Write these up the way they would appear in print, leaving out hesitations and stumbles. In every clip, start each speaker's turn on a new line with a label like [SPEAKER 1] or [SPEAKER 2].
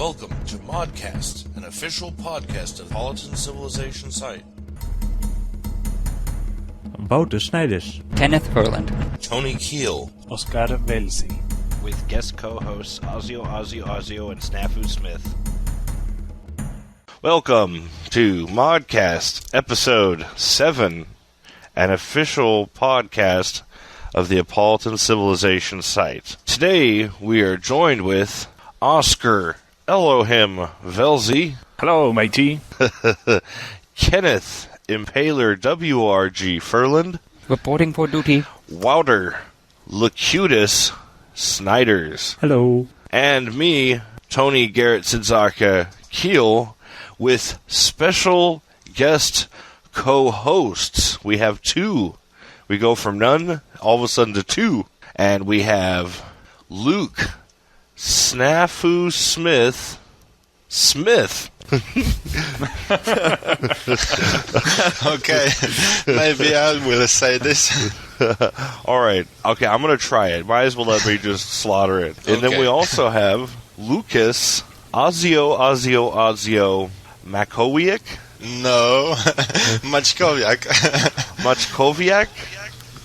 [SPEAKER 1] Welcome to ModCast, an official podcast of Apolyton Civilization Site.
[SPEAKER 2] Wouter Snijders,
[SPEAKER 3] Kenneth Ferland,
[SPEAKER 1] Tony Kiehl,
[SPEAKER 4] Oscar Velzi,
[SPEAKER 5] with guest co-hosts asioasioasio and snafusmith. Welcome to ModCast, episode 7, an official podcast of the Apolyton Civilization Site. Today, we are joined with Oscar, Elhoim, Velzi.
[SPEAKER 4] Hello, matey.
[SPEAKER 5] Kenneth, Impaler, WRG, Ferland.
[SPEAKER 3] reporting for duty.
[SPEAKER 5] Wouter, Locutus, Snijders.
[SPEAKER 2] hello.
[SPEAKER 5] And me, Tony GarretSidzaka, Kiehl, with special guest co-hosts. We have two. We go from none, all of a sudden, to two. And we have Luke, snafusmith, Smith.
[SPEAKER 6] Okay, maybe I will say this.
[SPEAKER 5] Alright, okay, I'm going to try it. Might as well let me just slaughter it. And then we also have Łukasz, asioasioasio, Maćkowiak?
[SPEAKER 6] No, Maćkowiak.
[SPEAKER 5] Maćkowiak?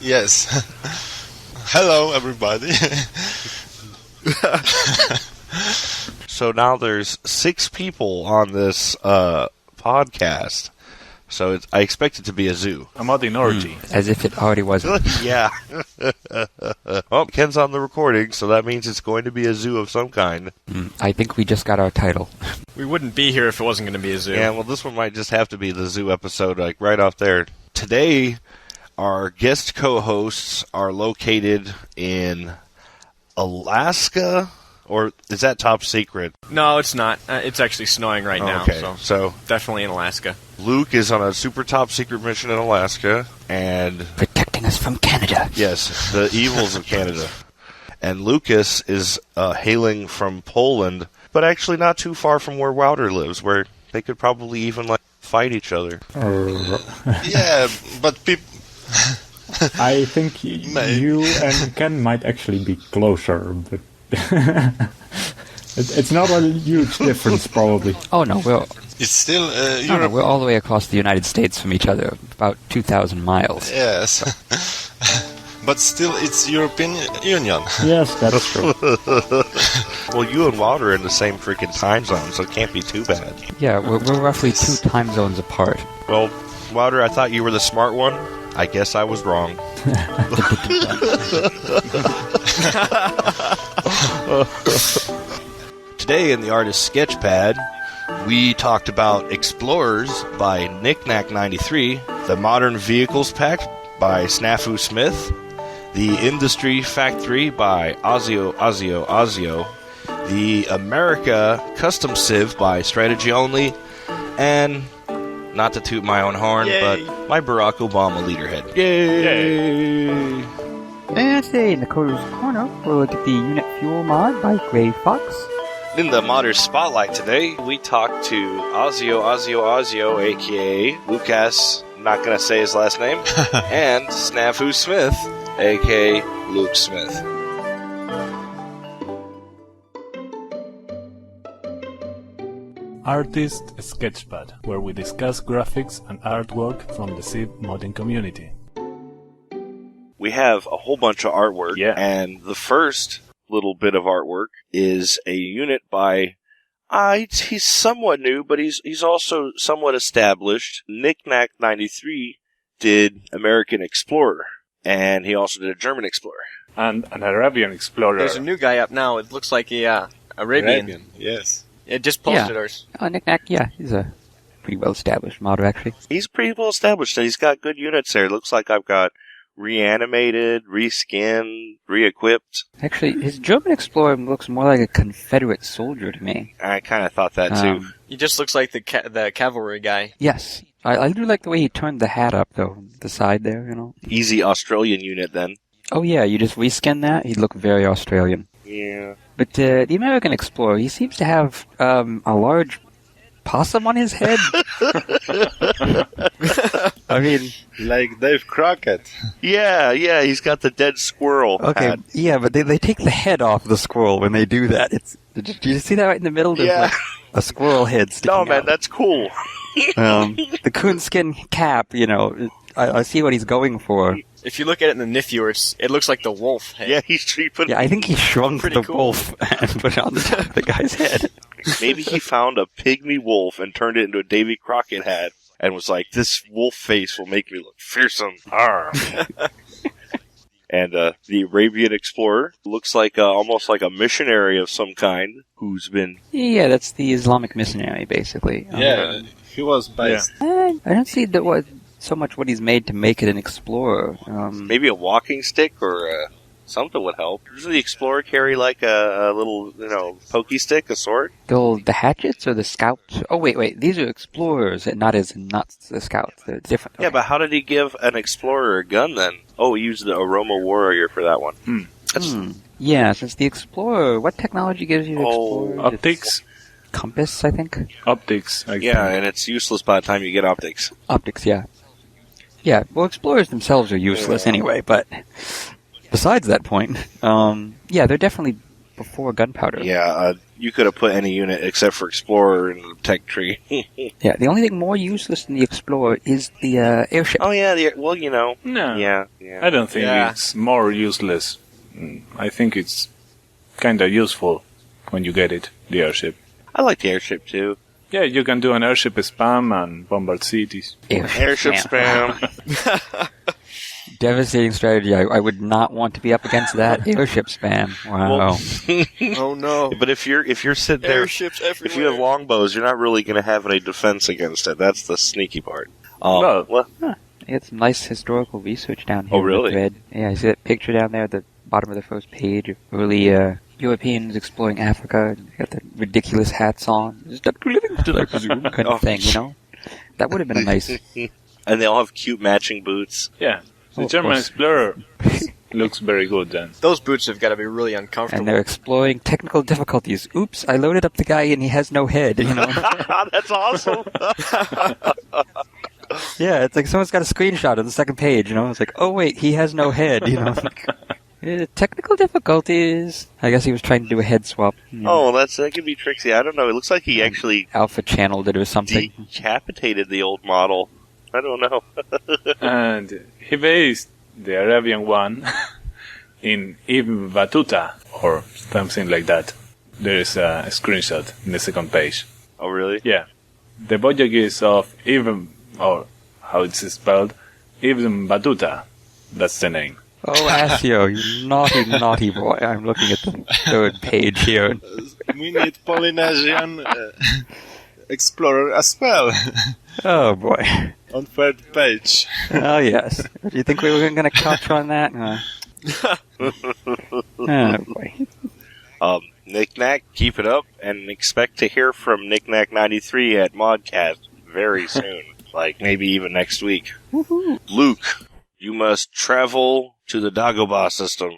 [SPEAKER 6] Yes. Hello, everybody.
[SPEAKER 5] So now there's 6 people on this podcast. So I expect it to be a zoo.
[SPEAKER 4] A minority.
[SPEAKER 3] As if it already wasn't.
[SPEAKER 5] Yeah. Well, Ken's on the recording, so that means it's going to be a zoo of some kind.
[SPEAKER 3] I think we just got our title.
[SPEAKER 7] We wouldn't be here if it wasn't going to be a zoo.
[SPEAKER 5] Yeah, well, this one might just have to be the zoo episode, like right off there. Today, our guest co-hosts are located in Alaska, or is that top secret?
[SPEAKER 7] No, it's not. It's actually snowing right now.
[SPEAKER 5] Okay,
[SPEAKER 7] So definitely in Alaska.
[SPEAKER 5] Luke is on a super top secret mission in Alaska, and
[SPEAKER 3] Protecting us from Canada.
[SPEAKER 5] yes, the evils of Canada. And Lucas is hailing from Poland, but actually not too far from where Wouter lives, where they could probably even like fight each other.
[SPEAKER 6] Yeah, but people.
[SPEAKER 2] I think you and Ken might actually be closer, but it's not a huge difference, probably.
[SPEAKER 3] Oh no,
[SPEAKER 6] It's still
[SPEAKER 3] we're all the way across the United States from each other, about 2,000 miles.
[SPEAKER 6] Yes. But still, it's European Union.
[SPEAKER 2] Yes, that's true.
[SPEAKER 5] Well, you and Wouter are in the same freaking time zone, so it can't be too bad.
[SPEAKER 3] Yeah, we're roughly 2 time zones apart.
[SPEAKER 5] Well, Wouter, I thought you were the smart one. I guess I was wrong. Today in the artist Sketchpad, we talked about Explorers by Knickknack93, the Modern Vehicles Pack by snafusmith, the Industry Factory by asioasioasio, the America Custom Civ by Strategyonly, and, not to toot my own horn, but my Barack Obama leaderhead. Yay!
[SPEAKER 3] And today in the Coder's Corner, we'll look at the Unit Fuel mod by Gray Fox.
[SPEAKER 5] In the Modder Spotlight today, we talked to asioasioasio, a.k.a. Łukasz, not going to say his last name, and snafusmith, a.k.a. Luke Smith.
[SPEAKER 4] Artist Sketchpad, where we discuss graphics and artwork from the Civ modding community.
[SPEAKER 5] We have a whole bunch of artwork, and the first little bit of artwork is a unit by, he's somewhat new, but he's also somewhat established. Knickknack93 did American Explorer, and he also did a German Explorer.
[SPEAKER 4] And an Arabian explorer.
[SPEAKER 7] There's a new guy up now. It looks like a Arabian.
[SPEAKER 6] Yes.
[SPEAKER 7] It just posted ours.
[SPEAKER 3] Oh, Knickknack, he's a pretty well-established modder, actually.
[SPEAKER 5] He's pretty well established, and he's got good units there. It looks like I've got reanimated, reskinned, re-equipped.
[SPEAKER 3] Actually, his German Explorer looks more like a Confederate soldier to me.
[SPEAKER 5] I kind of thought that, too.
[SPEAKER 7] He just looks like the cavalry guy.
[SPEAKER 3] Yes. I do like the way he turned the hat up, though. The side there, you know.
[SPEAKER 5] Easy Australian unit, then.
[SPEAKER 3] Oh, yeah, you just reskin that, he'd look very Australian.
[SPEAKER 5] Yeah.
[SPEAKER 3] But the American Explorer, he seems to have a large possum on his head. I mean,
[SPEAKER 6] Like Dave Crockett.
[SPEAKER 5] Yeah, he's got the dead squirrel
[SPEAKER 3] okay,
[SPEAKER 5] hat.
[SPEAKER 3] yeah, but they take the head off the squirrel when they do that. It's Did you see that right in the middle? There's
[SPEAKER 5] Yeah.
[SPEAKER 3] like a squirrel head sticking
[SPEAKER 5] No, man,
[SPEAKER 3] out.
[SPEAKER 5] that's cool.
[SPEAKER 3] The coonskin cap, I see what he's going for.
[SPEAKER 7] If you look at it in the NIF viewer, it looks like the wolf head.
[SPEAKER 5] Yeah, he put.
[SPEAKER 3] Yeah, I think he shrunk
[SPEAKER 7] Pretty
[SPEAKER 3] the
[SPEAKER 7] cool.
[SPEAKER 3] wolf and put it on the top of the guy's head.
[SPEAKER 5] Maybe he found a pygmy wolf and turned it into a Davy Crockett hat and was like, "This wolf face will make me look fearsome." Arr. And the Arabian explorer looks like almost like a missionary of some kind who's been.
[SPEAKER 3] Yeah, that's the Islamic missionary, basically.
[SPEAKER 6] Yeah, he was based.
[SPEAKER 3] I don't see so much what he's made to make it an explorer.
[SPEAKER 5] Maybe a walking stick or something would help. Doesn't the explorer carry like a little, pokey stick, a sword?
[SPEAKER 3] The hatchets or the scouts? Oh, wait. These are explorers, and not the scouts. They're different.
[SPEAKER 5] Yeah,
[SPEAKER 3] Okay.
[SPEAKER 5] but how did he give an explorer a gun then? Oh, he used the aroma warrior for that one.
[SPEAKER 3] Yeah, since the explorer, what technology gives you the explorer?
[SPEAKER 4] Optics.
[SPEAKER 3] It's compass, I think.
[SPEAKER 4] Optics. I
[SPEAKER 5] Yeah,
[SPEAKER 4] think.
[SPEAKER 5] and it's useless by the time you get optics.
[SPEAKER 3] Optics, yeah. Yeah, well, explorers themselves are useless anyway, but besides that point, they're definitely before gunpowder.
[SPEAKER 5] Yeah, you could have put any unit except for explorer in the tech tree.
[SPEAKER 3] Yeah, the only thing more useless than the explorer is the airship.
[SPEAKER 5] Oh yeah,
[SPEAKER 4] No.
[SPEAKER 5] Yeah.
[SPEAKER 4] I don't think
[SPEAKER 7] Yeah.
[SPEAKER 4] it's more useless. I think it's kind of useful when you get it, the airship.
[SPEAKER 5] I like the airship too.
[SPEAKER 4] Yeah, you can do an airship spam and bombard cities.
[SPEAKER 5] Airship spam.
[SPEAKER 3] Devastating strategy. I would not want to be up against that airship spam. Wow.
[SPEAKER 7] Oh no.
[SPEAKER 5] But if you're sitting there,
[SPEAKER 7] Airships everywhere.
[SPEAKER 5] if you have longbows, you're not really going to have any defense against it. That's the sneaky part.
[SPEAKER 4] Well,
[SPEAKER 3] I got some nice historical research down here.
[SPEAKER 5] Oh, really?
[SPEAKER 3] Red. Yeah, you see that picture down there at the bottom of the first page of early Europeans exploring Africa. They got the ridiculous hats on. Is that living I presume, kind of thing, That would have been a nice...
[SPEAKER 5] And they all have cute matching boots.
[SPEAKER 4] yeah. The
[SPEAKER 3] Oh, of
[SPEAKER 4] German
[SPEAKER 3] course.
[SPEAKER 4] explorer looks very good then.
[SPEAKER 7] Those boots have got to be really uncomfortable.
[SPEAKER 3] And they're exploring technical difficulties. Oops, I loaded up the guy and he has no head,
[SPEAKER 5] That's awesome.
[SPEAKER 3] Yeah, it's like someone's got a screenshot of the second page, It's like, oh wait, he has no head, Technical difficulties. I guess he was trying to do a head swap.
[SPEAKER 5] Oh, that could be tricksy. I don't know. It looks like he actually
[SPEAKER 3] Alpha channeled it or something.
[SPEAKER 5] decapitated the old model. I don't know.
[SPEAKER 4] And he based the Arabian one in Ibn Battuta or something like that. There is a screenshot in the second page.
[SPEAKER 5] Oh, really?
[SPEAKER 4] Yeah. The Portuguese of Ibn, or how it's spelled, Ibn Battuta. That's the name.
[SPEAKER 3] Oh, Asio, you naughty, naughty boy. I'm looking at the third page here.
[SPEAKER 6] We need Polynesian explorer as well
[SPEAKER 3] Oh, boy.
[SPEAKER 6] on third page.
[SPEAKER 3] Oh, yes. Do you think we were going to catch on that? Oh, boy.
[SPEAKER 5] Knick-Knack, keep it up, and expect to hear from Knick-Knack93 at ModCast very soon. Like, maybe even next week. Luke, you must travel to the Dagobah system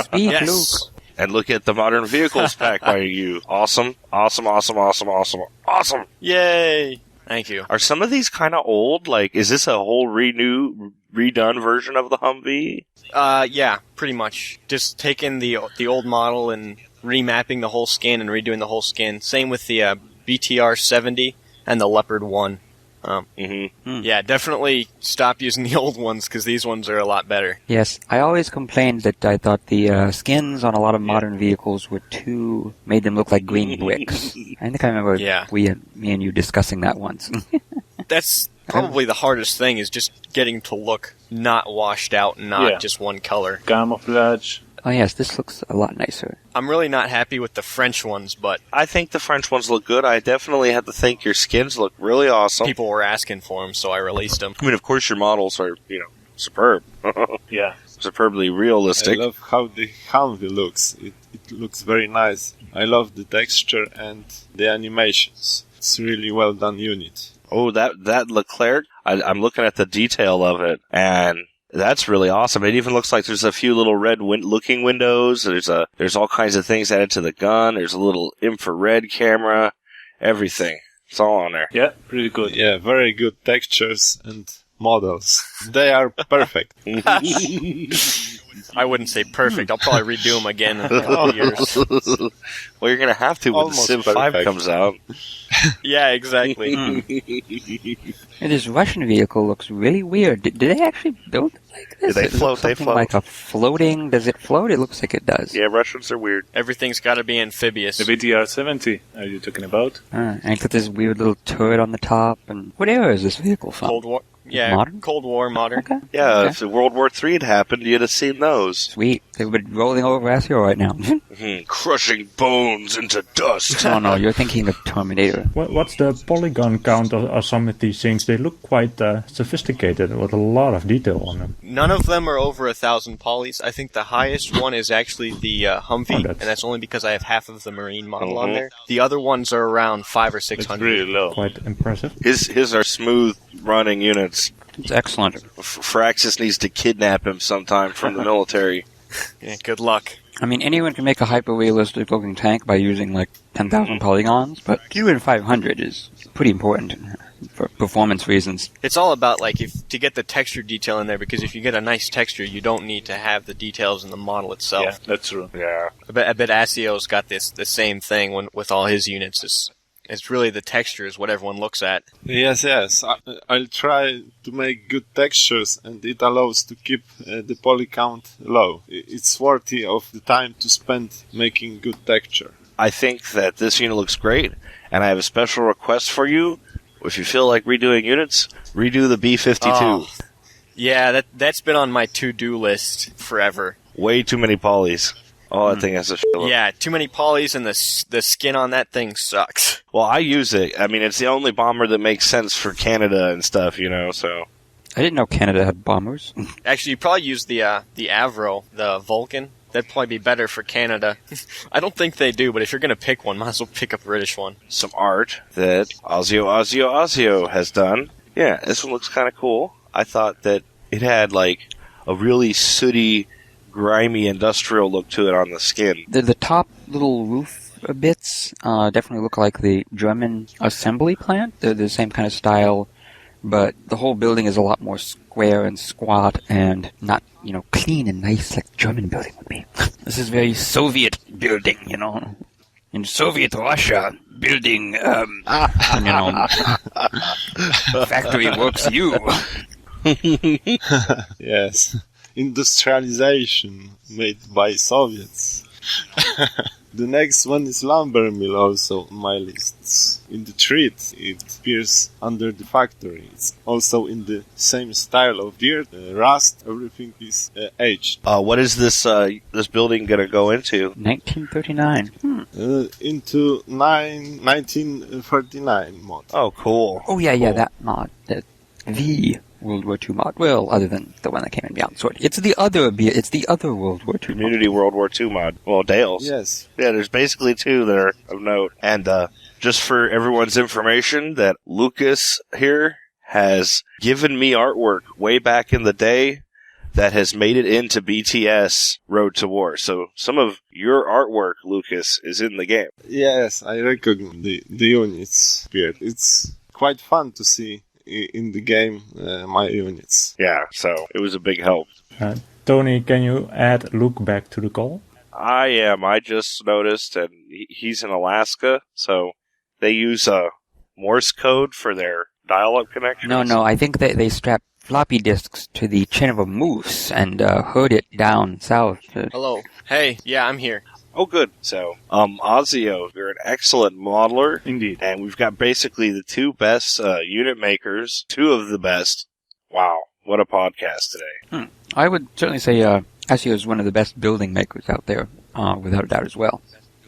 [SPEAKER 3] Speak,
[SPEAKER 7] Yes.
[SPEAKER 3] Luke.
[SPEAKER 5] and look at the modern vehicles pack by you. Awesome, awesome, awesome, awesome, awesome, awesome.
[SPEAKER 7] Yay! Thank you.
[SPEAKER 5] Are some of these kind of old? Like, is this a whole redone version of the Humvee?
[SPEAKER 7] Yeah, pretty much. Just taking the old model and remapping the whole skin and redoing the whole skin. Same with the BTR 70 and the Leopard 1. Yeah, definitely stop using the old ones because these ones are a lot better.
[SPEAKER 3] Yes, I always complained that I thought the skins on a lot of modern vehicles were made them look like green bricks. I think I remember
[SPEAKER 7] Yeah.
[SPEAKER 3] me and you discussing that once.
[SPEAKER 7] That's probably the hardest thing is just getting to look not washed out and not
[SPEAKER 4] Yeah.
[SPEAKER 7] just one color.
[SPEAKER 4] Camouflage.
[SPEAKER 3] Oh yes, this looks a lot nicer.
[SPEAKER 7] I'm really not happy with the French ones, but
[SPEAKER 5] I think the French ones look good. I definitely have to think your skins look really awesome.
[SPEAKER 7] people were asking for them, so I released them.
[SPEAKER 5] I mean, of course, your models are, superb.
[SPEAKER 4] Yeah.
[SPEAKER 5] Superbly
[SPEAKER 6] I
[SPEAKER 5] realistic.
[SPEAKER 6] love how the Humvee looks. It looks very nice. I love the texture and the animations. It's really well done unit.
[SPEAKER 5] Oh, that Leclerc, I'm looking at the detail of it, and that's really awesome. It even looks like there's a few little red looking windows. There's all kinds of things added to the gun. There's a little infrared camera. Everything. It's all on there.
[SPEAKER 4] Yeah, pretty good.
[SPEAKER 6] Yeah, very good textures and models. They are perfect.
[SPEAKER 7] I wouldn't say perfect. I'll probably redo them again in a couple of years.
[SPEAKER 5] Well, you're going to have to when the Civ 5 comes out.
[SPEAKER 7] Yeah, exactly.
[SPEAKER 3] And this Russian vehicle looks really weird. Did they actually build it like this?
[SPEAKER 5] They float,
[SPEAKER 3] they float. Like a floating... Does it float? It looks like it does.
[SPEAKER 5] Yeah, Russians are weird.
[SPEAKER 7] Everything's got to be amphibious.
[SPEAKER 4] The BTR-70, are you talking about?
[SPEAKER 3] And it's got this weird little turret on the top. And what era is this vehicle from?
[SPEAKER 7] Cold War. Yeah,
[SPEAKER 3] modern?
[SPEAKER 7] Cold War, modern.
[SPEAKER 3] Okay.
[SPEAKER 5] Yeah,
[SPEAKER 3] Okay.
[SPEAKER 5] if World War III had happened, you'd have seen those.
[SPEAKER 3] Sweet. They would be rolling over Asio right now.
[SPEAKER 5] Crushing bones into dust.
[SPEAKER 3] Oh no, you're thinking of Terminator.
[SPEAKER 2] What's the polygon count of some of these things? They look quite sophisticated with a lot of detail on them.
[SPEAKER 7] None of them are over 1,000 polys. I think the highest one is actually the Humvee, and that's only because I have half of the Marine model on there. The other ones are around 500 or 600.
[SPEAKER 4] It's really low.
[SPEAKER 2] Quite impressive.
[SPEAKER 5] His are smooth running units.
[SPEAKER 3] It's excellent.
[SPEAKER 5] Fraxis needs to kidnap him sometime from the military.
[SPEAKER 7] Yeah, good luck.
[SPEAKER 3] I mean, anyone can make a hyper-realistic looking tank by using like 10,000 polygons, but UN 500 is pretty important for performance reasons.
[SPEAKER 7] It's all about like to get the texture detail in there, because if you get a nice texture, you don't need to have the details in the model itself.
[SPEAKER 4] Yeah, that's true.
[SPEAKER 5] Yeah.
[SPEAKER 7] I bet Asio's got the same thing with all his units. It's really the texture is what everyone looks at.
[SPEAKER 6] Yes. I'll try to make good textures, and it allows to keep the poly count low. It's worthy of the time to spend making good texture.
[SPEAKER 5] I think that this unit looks great, and I have a special request for you. If you feel like redoing units, redo the B-52.
[SPEAKER 7] Oh, yeah, that's been on my to-do list forever.
[SPEAKER 5] Way too many polys. Oh, that thing has a shit.
[SPEAKER 7] Yeah, too many polys, and the skin on that thing sucks.
[SPEAKER 5] Well, I use it. I mean, it's the only bomber that makes sense for Canada and stuff, so...
[SPEAKER 3] I didn't know Canada had bombers.
[SPEAKER 7] Actually, you probably use the Avro, the Vulcan. That'd probably be better for Canada. I don't think they do, but if you're going to pick one, might as well pick a British one.
[SPEAKER 5] Some art that asioasioasio has done. Yeah, this one looks kind of cool. I thought that it had, like, a really sooty, grimy industrial look to it on the skin.
[SPEAKER 3] The top little roof bits definitely look like the German assembly plant. They're the same kind of style, but the whole building is a lot more square and squat and not, clean and nice like German building would be. This is very Soviet building, In Soviet Russia, building, factory works you.
[SPEAKER 6] Yes. Industrialization made by Soviets. The next one is lumber mill, also on my lists. In the treat, it appears under the factory. It's also in the same style of dirt, rust, everything is aged.
[SPEAKER 5] What is this building gonna go into?
[SPEAKER 3] 1939.
[SPEAKER 6] Into 1939 mod.
[SPEAKER 5] Oh, cool.
[SPEAKER 3] Oh, yeah, that mod. The World War II mod. Well, other than the one that came in Beyond Sword. It's the other World War II
[SPEAKER 5] Community
[SPEAKER 3] mod.
[SPEAKER 5] World War II mod. Well, Dale's.
[SPEAKER 6] Yes.
[SPEAKER 5] Yeah, there's basically two that are of note. And just for everyone's information, that Łukasz here has given me artwork way back in the day that has made it into BTS Road to War. So some of your artwork, Łukasz, is in the game.
[SPEAKER 6] Yes, I recognize the units. It's quite fun to see in the game my units.
[SPEAKER 5] Yeah, so it was a big help.
[SPEAKER 2] Tony, can you add Luke back to the call?
[SPEAKER 5] I am. I just noticed, and he's in Alaska, so they use Morse code for their dial-up connections.
[SPEAKER 3] No, I think they strapped floppy disks to the chin of a moose and herd it down south.
[SPEAKER 7] Hello. Hey, yeah, I'm here.
[SPEAKER 5] Oh, good. So, Asio, you're an excellent modeler.
[SPEAKER 4] Indeed.
[SPEAKER 5] And we've got basically the two best unit makers, two of the best. Wow, what a podcast today.
[SPEAKER 3] I would certainly say Asio is one of the best building makers out there, without a doubt as well.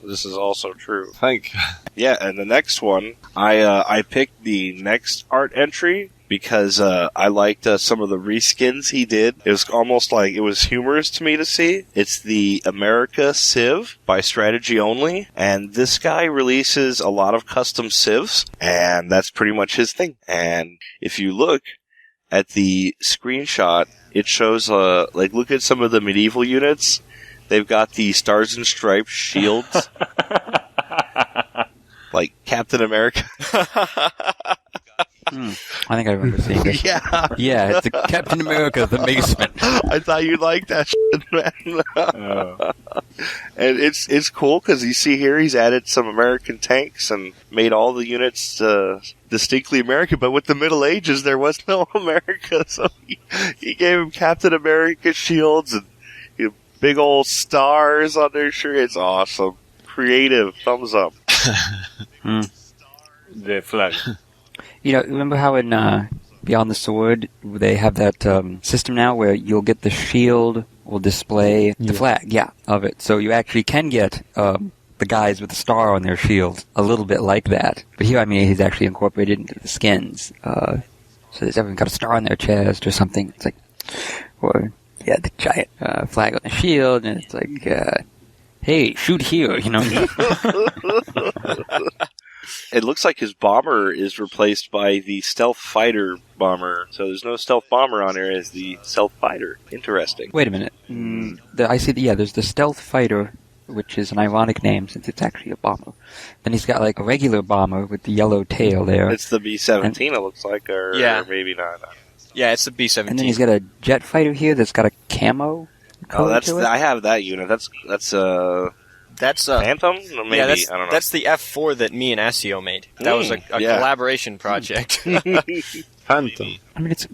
[SPEAKER 5] This is also true.
[SPEAKER 6] Thank you.
[SPEAKER 5] Yeah, and the next one, I picked the next art entry because I liked some of the reskins he did. It was almost like it was humorous to me to see. It's the American Civ by Strategyonly, and this guy releases a lot of custom civs, and that's pretty much his thing. And if you look at the screenshot, it shows, look at some of the medieval units. They've got the Stars and Stripes shields. Like Captain America.
[SPEAKER 3] I think I remember seeing it.
[SPEAKER 5] Yeah.
[SPEAKER 3] Yeah, it's Captain America, the Maceman.
[SPEAKER 5] I thought you'd like that shit, man. And it's cool because you see here he's added some American tanks and made all the units distinctly American, but with the Middle Ages there was no America, so he gave him Captain America shields and big old stars on their shirt. It's awesome. Creative. Thumbs up.
[SPEAKER 4] The flag.
[SPEAKER 3] Remember how in Beyond the Sword they have that system now where you'll get the shield will display the flag, of it. So you actually can get the guys with the star on their shield a little bit like that. But here, he's actually incorporated into the skins. So there's everyone got a star on their chest or something. It's like, or the giant flag on the shield, and it's like, hey, shoot here,
[SPEAKER 5] It looks like his bomber is replaced by the stealth fighter bomber. So there's no stealth bomber on here as the stealth fighter. Interesting.
[SPEAKER 3] Wait a minute. I see there's the stealth fighter, which is an ironic name since it's actually a bomber. Then he's got like a regular bomber with the yellow tail there.
[SPEAKER 5] It's the B-17, it looks like, or maybe not.
[SPEAKER 7] Yeah, it's the B-17.
[SPEAKER 3] And then he's got a jet fighter here that's got a camo.
[SPEAKER 5] I have that unit. That's Phantom? Or maybe, I don't know.
[SPEAKER 7] That's the F4 that me and Asio made. That was a collaboration project.
[SPEAKER 6] Phantom.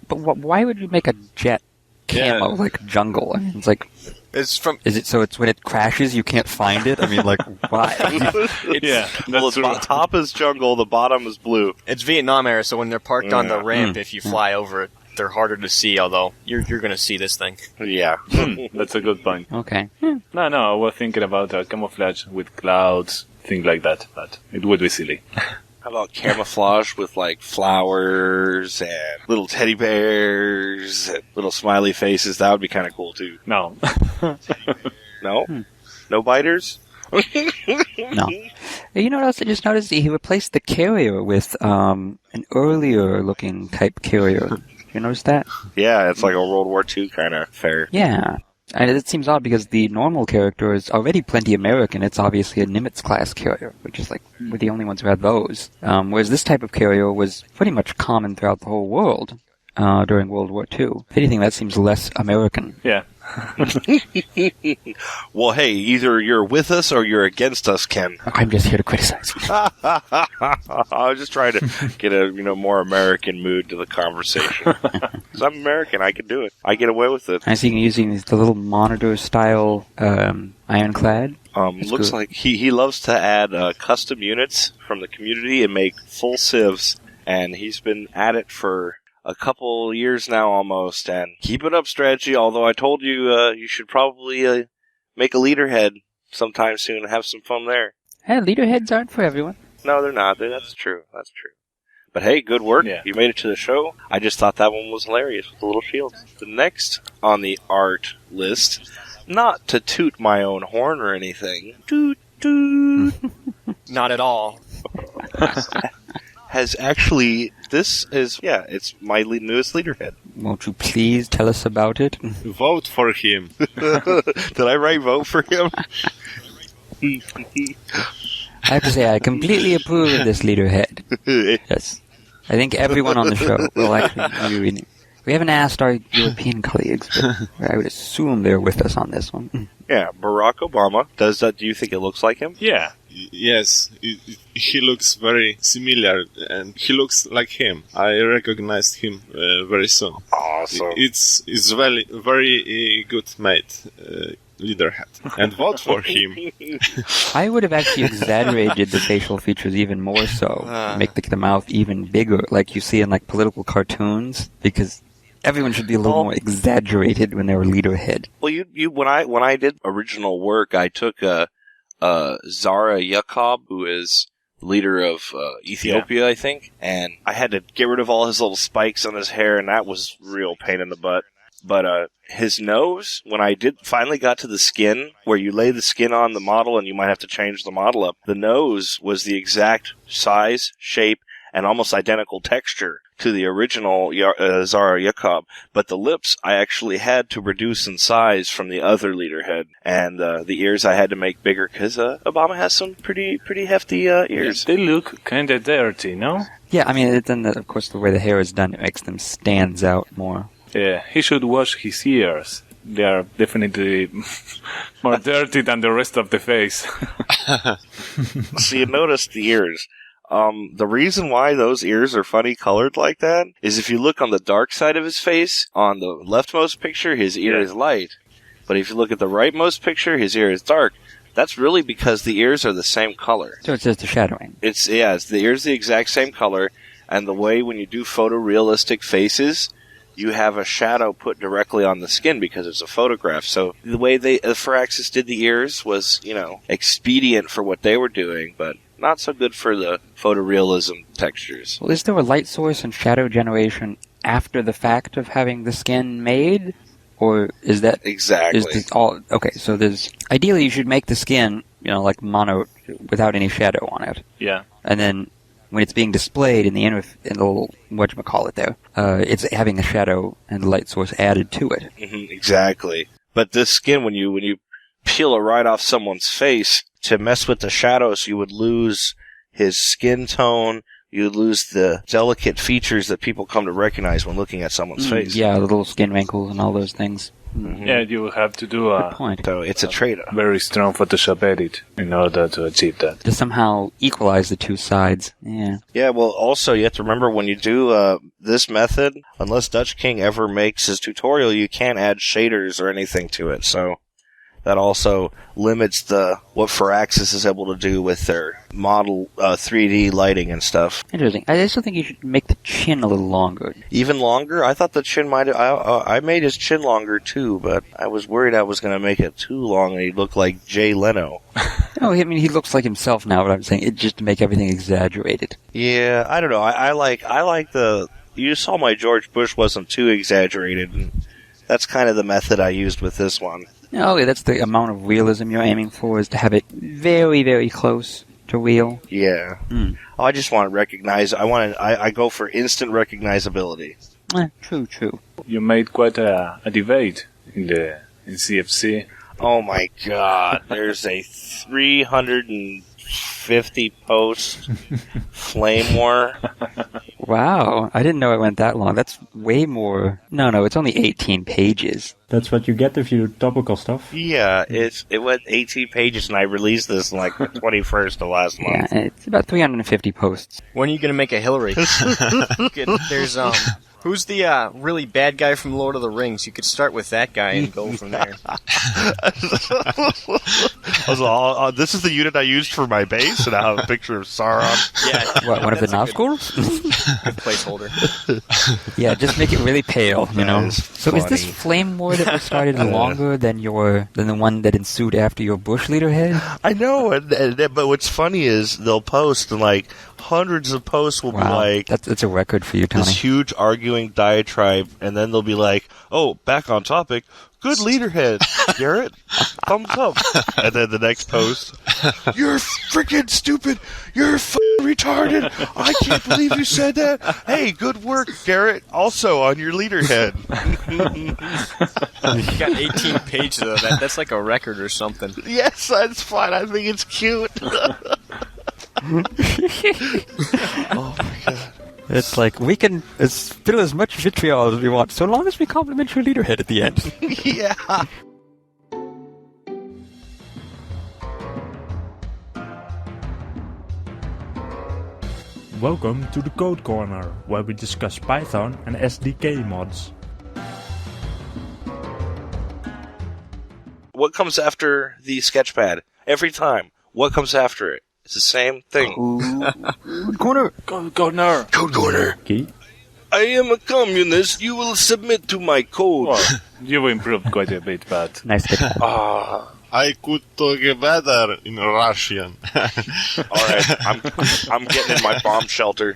[SPEAKER 3] But why would you make a jet camo like jungle? It's like, is it so it's when it crashes you can't find it? Why?
[SPEAKER 5] The top is jungle, the bottom is blue.
[SPEAKER 7] It's Vietnam era, so when they're parked on the ramp, if you fly over it, they're harder to see, although you're going to see this thing.
[SPEAKER 5] Yeah.
[SPEAKER 4] That's a good point.
[SPEAKER 3] Okay.
[SPEAKER 4] No, I was thinking about camouflage with clouds, things like that, but it would be silly.
[SPEAKER 5] How about camouflage with, like, flowers and little teddy bears and little smiley faces? That would be kind of cool, too.
[SPEAKER 4] No.
[SPEAKER 5] No? No biters?
[SPEAKER 3] No. You know what else I just noticed? He replaced the carrier with an earlier-looking type carrier. You notice that?
[SPEAKER 5] Yeah, it's like a World War II kind of fair.
[SPEAKER 3] Yeah. And it seems odd because the normal character is already plenty American. It's obviously a Nimitz-class carrier, which is like, we're the only ones who had those. Whereas this type of carrier was pretty much common throughout the whole world during World War II. If anything, that seems less American.
[SPEAKER 4] Yeah.
[SPEAKER 5] Well, hey, either you're with us or you're against us, Ken.
[SPEAKER 3] I'm just here to criticize.
[SPEAKER 5] I was just trying to get a more American mood to the conversation. Because I'm American, I can do it. I get away with it.
[SPEAKER 3] I see him using the little monitor-style ironclad.
[SPEAKER 5] Looks like he loves to add custom units from the community and make full civs, and he's been at it for a couple years now almost, and keep it up, Strategy, although I told you you should probably make a leaderhead sometime soon and have some fun there.
[SPEAKER 3] Hey, leaderheads aren't for everyone.
[SPEAKER 5] No, they're not. That's true. But hey, good work.
[SPEAKER 4] Yeah.
[SPEAKER 5] You made it to the show. I just thought that one was hilarious with the little shields. The next on the art list, not to toot my own horn or anything, toot toot,
[SPEAKER 7] Not at all.
[SPEAKER 5] has actually, it's my newest leaderhead.
[SPEAKER 3] Won't you please tell us about it?
[SPEAKER 6] Vote for him.
[SPEAKER 5] Did I write vote for him?
[SPEAKER 3] I have to say, I completely approve of this leaderhead. Yes. I think everyone on the show will actually... We haven't asked our European colleagues, but I would assume they're with us on this one.
[SPEAKER 5] Yeah, Barack Obama. Do you think it looks like him?
[SPEAKER 4] Yeah.
[SPEAKER 6] Yes, he looks very similar, and he looks like him. I recognized him very soon.
[SPEAKER 5] Awesome.
[SPEAKER 6] It's very, very good mate, leaderhead. And vote for him.
[SPEAKER 3] I would have actually exaggerated the facial features even more so. Make the mouth even bigger, like you see in like political cartoons, because everyone should be a little more exaggerated when they were leaderhead.
[SPEAKER 5] Well, when I did original work, I took Zara Yacob, who is leader of Ethiopia, I think, and I had to get rid of all his little spikes on his hair, and that was real pain in the butt. But his nose, when I finally got to the skin, where you lay the skin on the model and you might have to change the model up, the nose was the exact size, shape, and almost identical texture to the original Zara Yacob, but the lips I actually had to reduce in size from the other leaderhead, and the ears I had to make bigger because Obama has some pretty hefty ears.
[SPEAKER 4] They look kind of dirty, no?
[SPEAKER 3] Yeah, I mean, then of course the way the hair is done, it makes them stands out more.
[SPEAKER 4] Yeah, he should wash his ears. They are definitely more dirty than the rest of the face.
[SPEAKER 5] So you notice the ears. The reason why those ears are funny colored like that is if you look on the dark side of his face, on the leftmost picture, his ear is light. But if you look at the rightmost picture, his ear is dark. That's really because the ears are the same color.
[SPEAKER 3] So it's just the shadowing.
[SPEAKER 5] It's the ears the exact same color, and the way when you do photorealistic faces, you have a shadow put directly on the skin because it's a photograph. So the way Firaxis did the ears was, expedient for what they were doing, but not so good for the photorealism textures.
[SPEAKER 3] Well, is there a light source and shadow generation after the fact of having the skin made? Or is that...
[SPEAKER 5] Exactly.
[SPEAKER 3] Okay, so ideally you should make the skin, like mono, without any shadow on it.
[SPEAKER 4] Yeah.
[SPEAKER 3] And then when it's being displayed in the little, whatchamacallit there, it's having a shadow and the light source added to it.
[SPEAKER 5] Mm-hmm, exactly. But this skin, when you peel it right off someone's face, to mess with the shadows, you would lose his skin tone, you lose the delicate features that people come to recognize when looking at someone's face.
[SPEAKER 3] Yeah, the little skin wrinkles and all those things.
[SPEAKER 5] Mm-hmm.
[SPEAKER 4] Yeah, you will have to do a
[SPEAKER 5] So it's a trade-off.
[SPEAKER 4] very strong Photoshop edit in order to achieve that.
[SPEAKER 3] To somehow equalize the two sides. Yeah.
[SPEAKER 5] Yeah, well, also, you have to remember when you do this method, unless Dutch King ever makes his tutorial, you can't add shaders or anything to it, so that also limits what Firaxis is able to do with their model 3D lighting and stuff.
[SPEAKER 3] Interesting. I still think you should make the chin a little longer.
[SPEAKER 5] Even longer? I thought the chin might have... I made his chin longer, too, but I was worried I was going to make it too long and he'd look like Jay Leno.
[SPEAKER 3] No, I mean, he looks like himself now, but I'm saying it just to make everything exaggerated.
[SPEAKER 5] Yeah, I don't know. I like the... You saw my George Bush wasn't too exaggerated, and that's kind of the method I used with this one.
[SPEAKER 3] No, that's the amount of realism you're aiming for, is to have it very, very close to real.
[SPEAKER 5] Yeah. I just want to recognize... I go for instant recognizability.
[SPEAKER 3] True.
[SPEAKER 4] You made quite a debate in CFC.
[SPEAKER 5] Oh my god, there's a 350 post flame war.
[SPEAKER 3] Wow, I didn't know it went that long. That's way more... No, it's only 18 pages.
[SPEAKER 2] That's what you get if you do topical stuff.
[SPEAKER 5] Yeah, it went 18 pages and I released this on the 21st of last month.
[SPEAKER 3] Yeah, it's about 350 posts.
[SPEAKER 7] When are you going to make a Hillary? There's, who's the really bad guy from Lord of the Rings? You could start with that guy and go from there.
[SPEAKER 5] This is the unit I used for my base, and I have a picture of Sauron.
[SPEAKER 7] Yeah,
[SPEAKER 3] What, one of the Nazgûl?
[SPEAKER 7] good placeholder.
[SPEAKER 3] Yeah, just make it really pale, So is this
[SPEAKER 5] funny.
[SPEAKER 3] flame war that was started longer than the one that ensued after your Bush leaderhead?
[SPEAKER 5] I know, but what's funny is they'll post, and hundreds of posts will be like...
[SPEAKER 3] That's a record for you, Tony.
[SPEAKER 5] This huge arguing diatribe, and then they'll be like, oh, back on topic, good leaderhead, Garrett, thumbs up. And then the next post, you're freaking stupid, you're retarded, I can't believe you said that. Hey, good work, Garrett, also on your leaderhead.
[SPEAKER 7] You got 18 pages of that. That's like a record or something.
[SPEAKER 5] Yes, that's fine, I think it's cute. Oh my god.
[SPEAKER 3] It's like, we can spill as much vitriol as we want, so long as we compliment your leaderhead at the end.
[SPEAKER 5] Yeah.
[SPEAKER 2] Welcome to the Code Corner, where we discuss Python and SDK mods.
[SPEAKER 5] What comes after the Sketchpad? Every time. What comes after it? It's the same thing.
[SPEAKER 3] Corner!
[SPEAKER 4] Code Corner!
[SPEAKER 5] Code Corner.
[SPEAKER 2] Key?
[SPEAKER 5] I am a communist. You will submit to my code.
[SPEAKER 4] Well, you've improved quite a bit, but...
[SPEAKER 3] Nice Sketchpad.
[SPEAKER 6] I could talk better in Russian.
[SPEAKER 5] All right, I'm getting in my bomb shelter.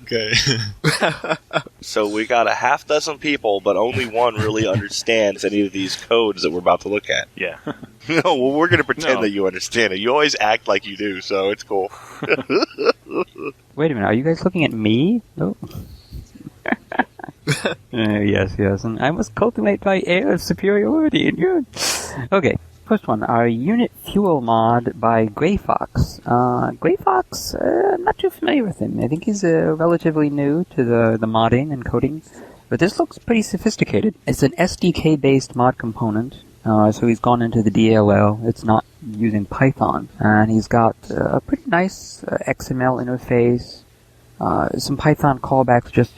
[SPEAKER 6] Okay.
[SPEAKER 5] So we got a half dozen people, but only one really understands any of these codes that we're about to look at.
[SPEAKER 4] Yeah.
[SPEAKER 5] No, well, we're going to pretend
[SPEAKER 4] No.
[SPEAKER 5] that you understand it. You always act like you do, so it's cool.
[SPEAKER 3] Wait a minute, are you guys looking at me? No. Yes, and I must cultivate my air of superiority in you. Okay, first one, our unit fuel mod by Grey Fox. Grey Fox, I'm not too familiar with him. I think he's relatively new to the modding and coding, but this looks pretty sophisticated. It's an SDK-based mod component, so he's gone into the DLL. It's not using Python, and he's got a pretty nice XML interface, some Python callbacks, just,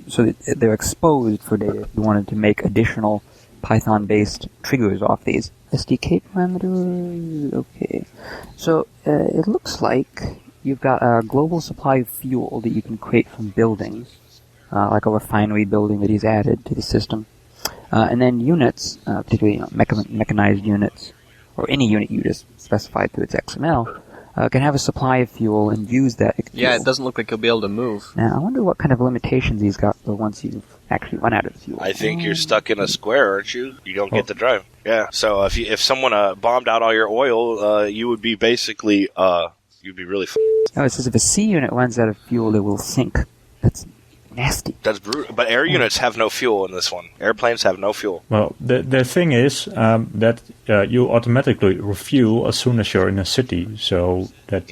[SPEAKER 3] so that they're exposed for data. We wanted to make additional Python-based triggers off these. SDK parameters, okay. So, it looks like you've got a global supply of fuel that you can create from buildings, like a refinery building that he's added to the system. And then units, particularly mechanized units, or any unit you just specified through its XML, can have a supply of fuel and use that fuel.
[SPEAKER 7] Yeah, it doesn't look like he'll be able to move.
[SPEAKER 3] Now, I wonder what kind of limitations he's got for once you've actually run out of fuel.
[SPEAKER 5] I think you're stuck in a square, aren't you? You don't get to drive. Yeah, so if someone bombed out all your oil, you would be basically, you'd be really
[SPEAKER 3] Oh, it says if a C unit runs out of fuel, it will sink. That's nasty.
[SPEAKER 5] That's brutal. But air units have no fuel in this one. Airplanes have no fuel.
[SPEAKER 2] Well, the thing is that you automatically refuel as soon as you're in a city, so that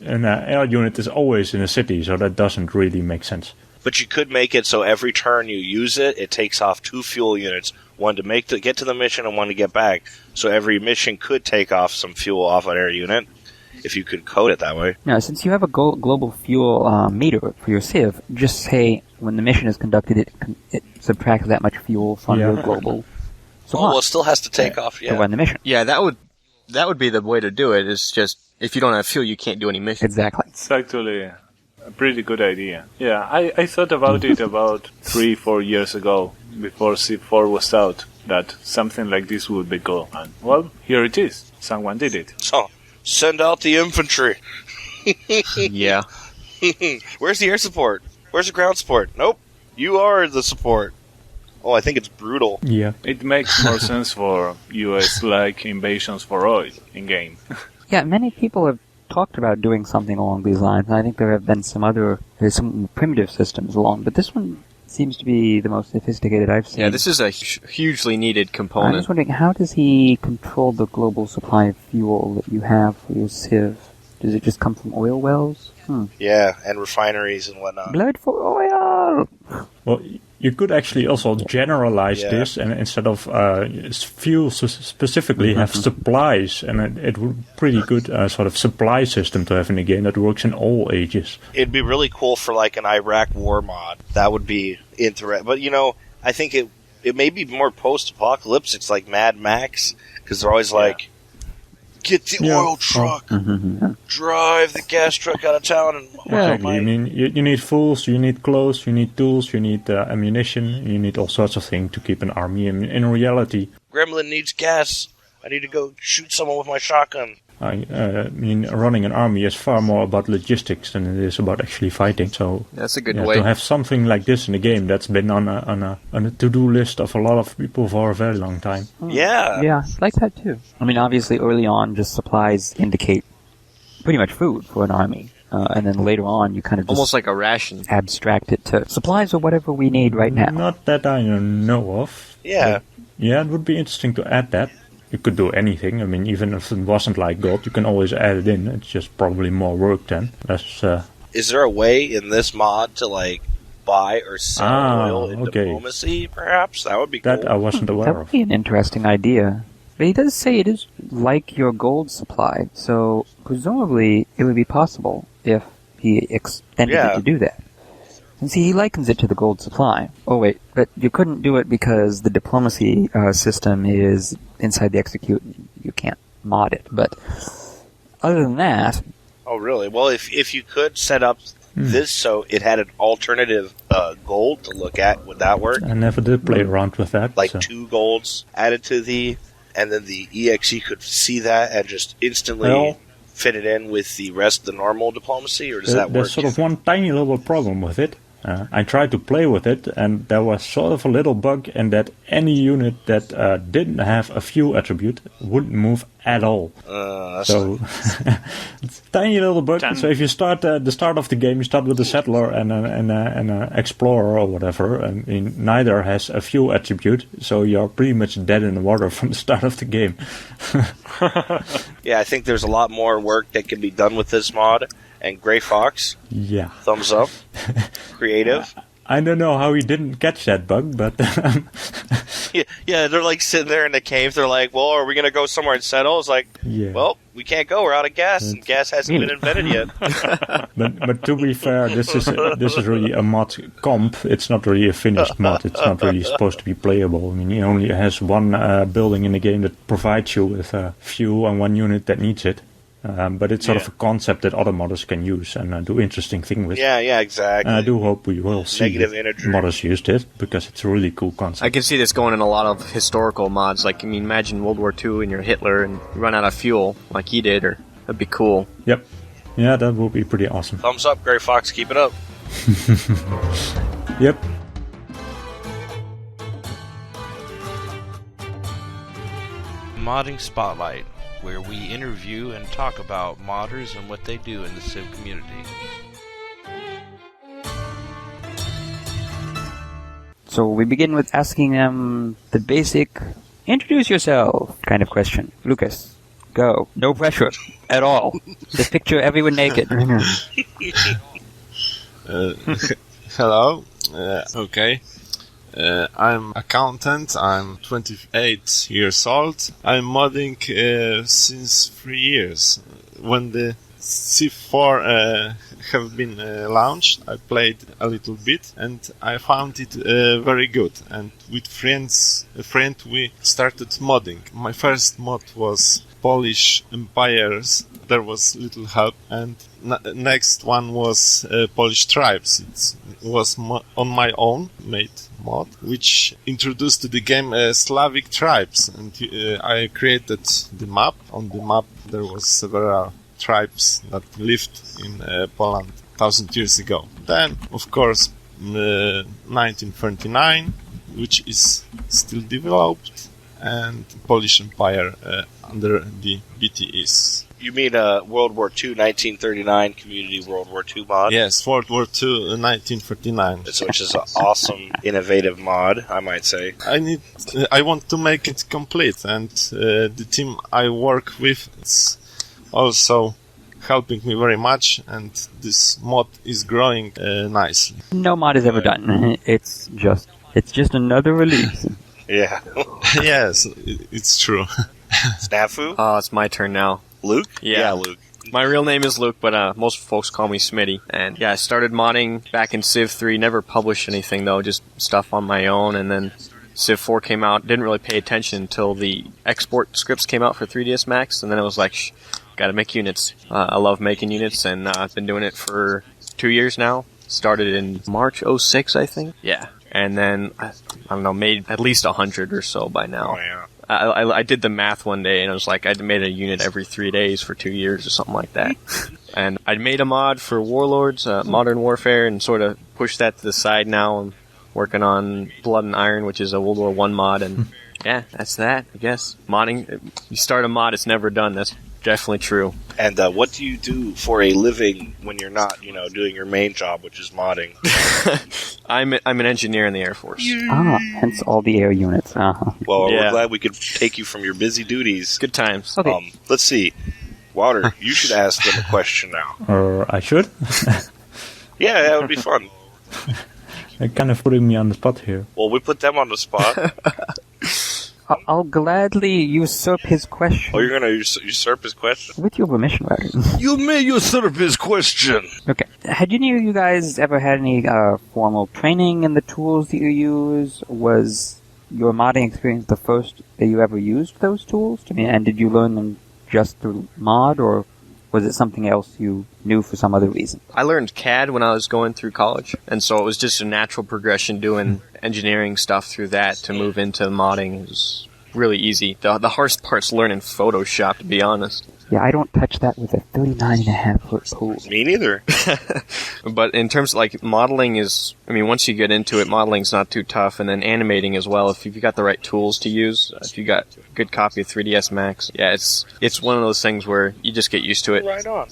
[SPEAKER 2] an air unit is always in a city, so that doesn't really make sense.
[SPEAKER 5] But you could make it so every turn you use it, it takes off 2 fuel units, one to get to the mission and one to get back. So every mission could take off some fuel off an air unit, if you could code it that way.
[SPEAKER 3] Now, since you have a global fuel meter for your Civ, just say when the mission is conducted, it subtracts that much fuel from your global supply.
[SPEAKER 5] Oh, well, it still has to take off,
[SPEAKER 3] to run the mission.
[SPEAKER 7] Yeah, that would be the way to do it. Is just if you don't have fuel, you can't do any mission.
[SPEAKER 3] Exactly.
[SPEAKER 4] It's actually a pretty good idea. Yeah, I thought about it about 3-4 years ago, before Civ 4 was out, that something like this would be cool. And, well, here it is. Someone did it.
[SPEAKER 5] So, send out the infantry.
[SPEAKER 7] Yeah.
[SPEAKER 5] Where's the air support? Where's the ground support? Nope. You are the support. Oh, I think it's brutal.
[SPEAKER 2] Yeah.
[SPEAKER 4] It makes more sense for US-like invasions for oil in-game.
[SPEAKER 3] Yeah, many people have talked about doing something along these lines, and I think there have been there's some primitive systems along, but this one seems to be the most sophisticated I've seen.
[SPEAKER 7] Yeah, this is a hugely needed
[SPEAKER 3] I'm
[SPEAKER 7] component.
[SPEAKER 3] just wondering, how does he control the global supply of fuel that you have for your Civ? Does it just come from oil wells?
[SPEAKER 5] Yeah, and refineries and whatnot.
[SPEAKER 3] Blood for oil!
[SPEAKER 2] Well, you could actually also generalize this, and instead of fuel specifically, have supplies, and it would be pretty good sort of supply system to have in a game that works in all ages.
[SPEAKER 5] It'd be really cool for like an Iraq war mod. That would be interesting. But I think it may be more post-apocalyptic. It's like Mad Max, because they're always like, get the oil truck, drive the gas truck out of town. And
[SPEAKER 2] Exactly. I mean, you need fools, you need clothes, you need tools, you need ammunition, you need all sorts of things to keep an army. In reality,
[SPEAKER 5] Gremlin needs gas. I need to go shoot someone with my shotgun.
[SPEAKER 2] I mean, running an army is far more about logistics than it is about actually fighting. So
[SPEAKER 7] That's a good
[SPEAKER 2] to
[SPEAKER 7] way.
[SPEAKER 2] have something like this in the game that's been on a to-do list of a lot of people for a very long time.
[SPEAKER 5] Yeah.
[SPEAKER 3] Yeah, I like that too. I mean, obviously, early on, just supplies indicate pretty much food for an army. And then later on, you kind of just
[SPEAKER 7] Almost like a ration.
[SPEAKER 3] abstract it to supplies or whatever we need right now.
[SPEAKER 2] Not that I know of.
[SPEAKER 5] Yeah.
[SPEAKER 2] Yeah, it would be interesting to add that. You could do anything. I mean, even if it wasn't like gold, you can always add it in. It's just probably more work then.
[SPEAKER 5] Is there a way in this mod to like buy or sell oil in diplomacy? Perhaps that would be cool.
[SPEAKER 2] That I wasn't aware
[SPEAKER 3] That would be an interesting idea. But he does say it is like your gold supply, so presumably it would be possible if he extended it to do that. And see, he likens it to the gold supply. Oh wait, but you couldn't do it because the diplomacy system is inside the execute. You can't mod it. But other than that...
[SPEAKER 5] Oh really? Well, if you could set up this so it had an alternative gold to look at, would that work?
[SPEAKER 2] I never did play around with that.
[SPEAKER 5] Like 2 golds added to and then the EXE could see that and just instantly fit it in with the rest of the normal diplomacy, or does that work?
[SPEAKER 2] There's sort of one tiny little problem with it. I tried to play with it, and there was sort of a little bug in that any unit that didn't have a few attribute wouldn't move at all. So it's a tiny little bug. So if you start the start of the game, you start with a settler and an explorer or whatever, and neither has a few attribute, so you're pretty much dead in the water from the start of the game.
[SPEAKER 5] Yeah, I think there's a lot more work that can be done with this mod. And Grey Fox,
[SPEAKER 2] yeah,
[SPEAKER 5] thumbs up, creative.
[SPEAKER 2] I don't know how he didn't catch that bug, but
[SPEAKER 5] yeah, they're like sitting there in the cave. They're like, "Well, are we gonna go somewhere and settle?" It's like, well, we can't go. We're out of gas, and gas hasn't been invented yet.
[SPEAKER 2] but to be fair, this is really a mod comp. It's not really a finished mod. It's not really supposed to be playable. I mean, he only has one building in the game that provides you with a fuel and one unit that needs it. But it's sort of a concept that other modders can use and do interesting things with.
[SPEAKER 5] Yeah, exactly.
[SPEAKER 2] And I do hope we will see modders use it, because it's a really cool concept.
[SPEAKER 7] I can see this going in a lot of historical mods. Like, I mean, imagine World War II and you're Hitler and you run out of fuel like he did, or that'd be cool.
[SPEAKER 2] Yep. Yeah, that would be pretty awesome.
[SPEAKER 5] Thumbs up, Grey Fox. Keep it up.
[SPEAKER 2] Yep.
[SPEAKER 5] Modding Spotlight, where we interview and talk about modders and what they do in the Civ community.
[SPEAKER 3] So we begin with asking them the basic introduce yourself kind of question. Lucas, go. No pressure at all. Just picture everyone naked.
[SPEAKER 6] Hello. Okay. I'm accountant. I'm 28 years old. I'm modding since 3 years. When the Civ 4 have been launched, I played a little bit and I found it very good. And with a friend, we started modding. My first mod was Polish empires. There was little help, and next one was Polish tribes. It was on my own made mod, which introduced to the game Slavic tribes, and I created the map. On the map there was several tribes that lived in Poland 1,000 years ago. Then, of course, 1939, which is still developed, and Polish Empire under the BTEs.
[SPEAKER 5] You mean World War II 1939 Community World War II mod?
[SPEAKER 6] Yes, World War II 1939.
[SPEAKER 5] Which is an awesome, innovative mod, I might say.
[SPEAKER 6] I want to make it complete, and the team I work with is also helping me very much, and this mod is growing nicely.
[SPEAKER 3] No mod is ever done. It's just another release.
[SPEAKER 5] Yeah.
[SPEAKER 6] Yes, it's true.
[SPEAKER 5] Snafu?
[SPEAKER 7] It's my turn now.
[SPEAKER 5] Luke?
[SPEAKER 7] Yeah,
[SPEAKER 5] Luke.
[SPEAKER 7] My real name is Luke, but most folks call me Smitty. And yeah, I started modding back in Civ 3. Never published anything though, just stuff on my own. And then Civ 4 came out. Didn't really pay attention until the export scripts came out for 3ds Max. And then it was like, gotta make units. I love making units, and I've been doing it for 2 years now. Started in March 06, I think. Yeah. And then, I don't know, made at least 100 or so by now.
[SPEAKER 5] Oh, yeah.
[SPEAKER 7] I did the math one day, and it was like I'd made a unit every 3 days for 2 years or something like that. And I'd made a mod for Warlords, Modern Warfare, and sort of pushed that to the side now. I'm working on Blood and Iron, which is a World War I mod, and yeah, that's that, I guess. Modding, you start a mod, it's never done. That's definitely true.
[SPEAKER 5] And what do you do for a living when you're not, doing your main job, which is modding?
[SPEAKER 7] I'm an engineer in the Air Force.
[SPEAKER 3] Hence all the air units.
[SPEAKER 5] Well, we're glad we could take you from your busy duties.
[SPEAKER 7] Good times.
[SPEAKER 3] Okay.
[SPEAKER 5] Let's see. Wouter, you should ask them a question now.
[SPEAKER 2] I should?
[SPEAKER 5] Yeah, that would be fun.
[SPEAKER 2] They're kind of putting me on the spot here.
[SPEAKER 5] Well, we put them on the spot.
[SPEAKER 3] I'll gladly usurp his question.
[SPEAKER 5] Oh, you're going to usurp his question?
[SPEAKER 3] With your permission, right?
[SPEAKER 5] You may usurp his question.
[SPEAKER 3] Okay. Had any of you guys ever had any formal training in the tools that you use? Was your modding experience the first that you ever used those tools? And did you learn them just through mod, or was it something else you knew for some other reason?
[SPEAKER 7] I learned CAD when I was going through college, and so it was just a natural progression doing engineering stuff through that to move into modding. It was really easy. The hardest part's learning Photoshop, to be honest.
[SPEAKER 3] Yeah, I don't touch that with a 39.5-foot pole.
[SPEAKER 5] Me neither.
[SPEAKER 7] But in terms of, like, modeling is, I mean, once you get into it, modeling's not too tough, and then animating as well, if you've got the right tools to use, if you got a good copy of 3ds Max, yeah, it's one of those things where you just get used to it.
[SPEAKER 5] Right on.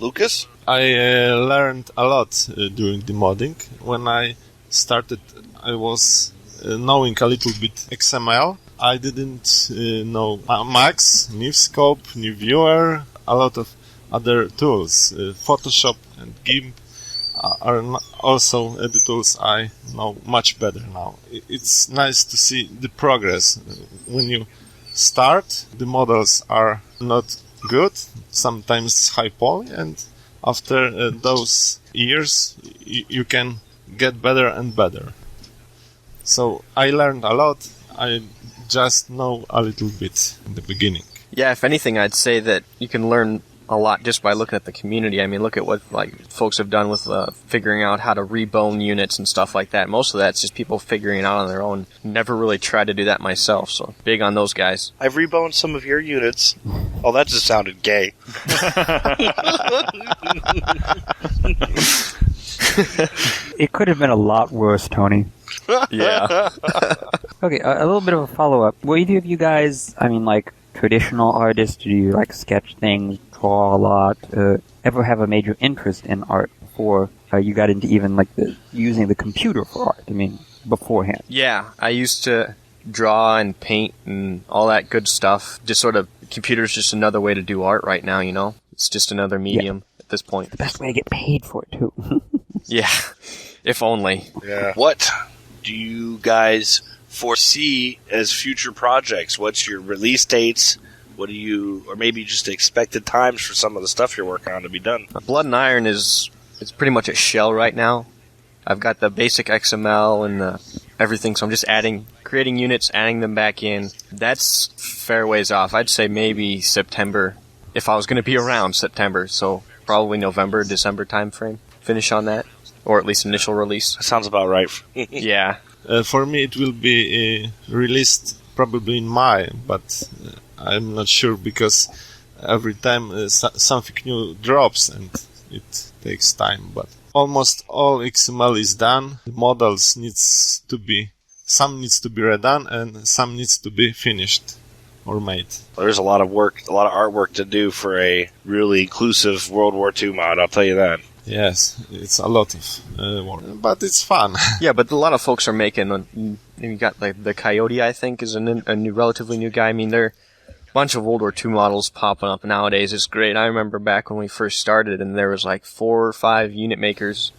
[SPEAKER 5] Lucas?
[SPEAKER 6] I learned a lot during the modding. When I started, I was knowing a little bit XML. I didn't know Max, Nivscope, Nivviewer, a lot of other tools. Photoshop and GIMP are also the tools I know much better now. It's nice to see the progress. When you start, the models are not good, sometimes high poly, and after those years, you can get better and better. So I learned a lot. I just know a little bit in the beginning.
[SPEAKER 7] Yeah, if anything, I'd say that you can learn a lot just by looking at the community. I mean, look at what like folks have done with figuring out how to rebone units and stuff like that. Most of that's just people figuring it out on their own. Never really tried to do that myself, so big on those guys.
[SPEAKER 5] I've reboned some of your units. Oh, that just sounded gay.
[SPEAKER 3] It could have been a lot worse, Tony.
[SPEAKER 7] Yeah.
[SPEAKER 3] Okay, a little bit of a follow-up. Were either of you guys, I mean, like, traditional artists? Do you, like, sketch things, draw a lot, ever have a major interest in art before you got into even, like, using the computer for art? I mean, beforehand.
[SPEAKER 7] Yeah, I used to draw and paint and all that good stuff. Just sort of, computer's just another way to do art right now, you know? It's just another medium at this point.
[SPEAKER 3] The best way to get paid for it, too.
[SPEAKER 7] Yeah, if only.
[SPEAKER 5] Yeah. What do you guys foresee as future projects? What's your release dates? What do you, or maybe just expected times for some of the stuff you're working on to be done?
[SPEAKER 7] Blood and Iron it's pretty much a shell right now. I've got the basic XML and everything, so I'm just creating units, adding them back in. That's fair ways off. I'd say maybe September, if I was going to be around September, so probably November, December time frame. Finish on that, or at least initial release.
[SPEAKER 5] That sounds about right.
[SPEAKER 7] Yeah.
[SPEAKER 6] For me, it will be released probably in May, but I'm not sure because every time something new drops and it takes time. But almost all XML is done. The models some needs to be redone and some needs to be finished or made.
[SPEAKER 5] Well, there's a lot of work, a lot of artwork to do for a really inclusive World War II mod, I'll tell you that.
[SPEAKER 6] Yes, it's a lot of work, but it's fun.
[SPEAKER 7] Yeah, but a lot of folks are making. You got like the Coyote, I think, is a new, relatively new guy. I mean, there are a bunch of World War II models popping up nowadays. It's great. I remember back when we first started, and there was like 4 or 5 unit makers.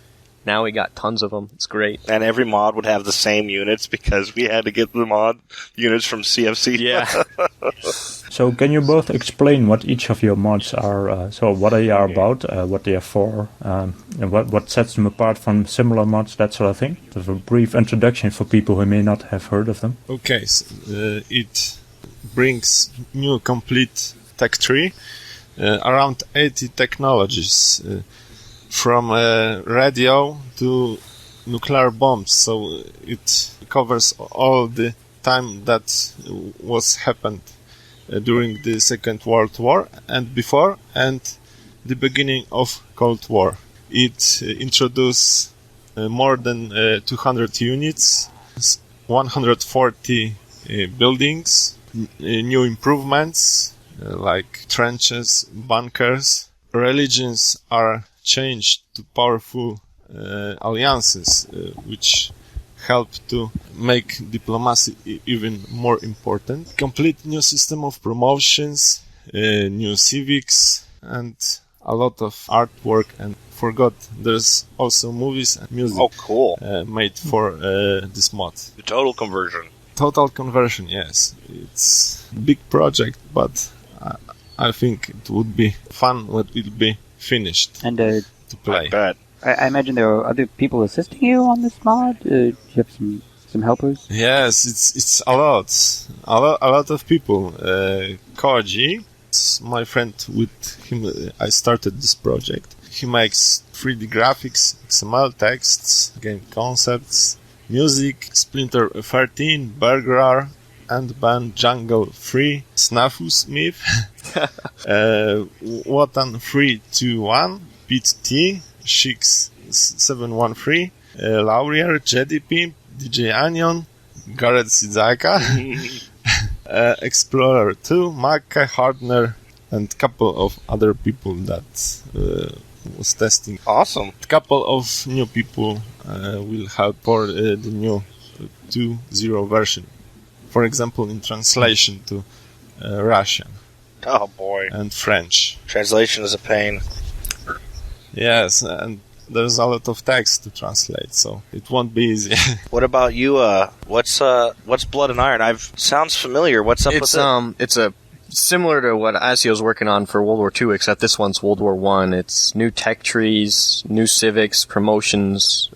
[SPEAKER 7] Now we got tons of them. It's great.
[SPEAKER 5] And every mod would have the same units because we had to get the mod units from CFC.
[SPEAKER 7] Yeah.
[SPEAKER 2] So can you both explain what each of your mods are? So what they are about, what they are for, and what sets them apart from similar mods, that sort of thing? Just a brief introduction for people who may not have heard of them.
[SPEAKER 6] Okay, so, it brings new complete tech tree, around 80 technologies. From radio to nuclear bombs, so it covers all the time that was happened during the Second World War and before, and the beginning of Cold War. It introduced more than 200 units, 140 buildings, new improvements like trenches, bunkers. Religions are changed to powerful alliances, which help to make diplomacy even more important. Complete new system of promotions, new civics, and a lot of artwork. And forgot, there's also movies and music.
[SPEAKER 5] Oh, cool!
[SPEAKER 6] Made for this mod.
[SPEAKER 5] The total conversion.
[SPEAKER 6] Total conversion, yes. It's a big project, but I think it would be fun when it will be finished
[SPEAKER 3] and
[SPEAKER 6] to play.
[SPEAKER 5] I bet.
[SPEAKER 3] I imagine there are other people assisting you on this mod. Do you have some helpers?
[SPEAKER 6] Yes, it's a lot of people. Koji, my friend, with him I started this project. He makes 3D graphics, XML texts, game concepts, music. Splinter 13, Burglar, and Ban Jungle 3, snafusmith, Wotan 321, Pete T, Shix 713, Laurier, Jedi Pimp, DJ Anion, GarretSidzaka, Explorer 2, Makke, Hardner, and couple of other people that was testing.
[SPEAKER 5] Awesome.
[SPEAKER 6] A couple of new people will help for the new 2.0 version. For example, in translation to Russian.
[SPEAKER 5] Oh boy.
[SPEAKER 6] And French.
[SPEAKER 5] Translation is a pain.
[SPEAKER 6] Yes, and there's a lot of text to translate, so it won't be easy.
[SPEAKER 5] What about you? What's Blood and Iron? Sounds familiar. What's up with it?
[SPEAKER 7] It's a similar to what Asio's working on for World War II, except this one's World War I. It's new tech trees, new civics, promotions,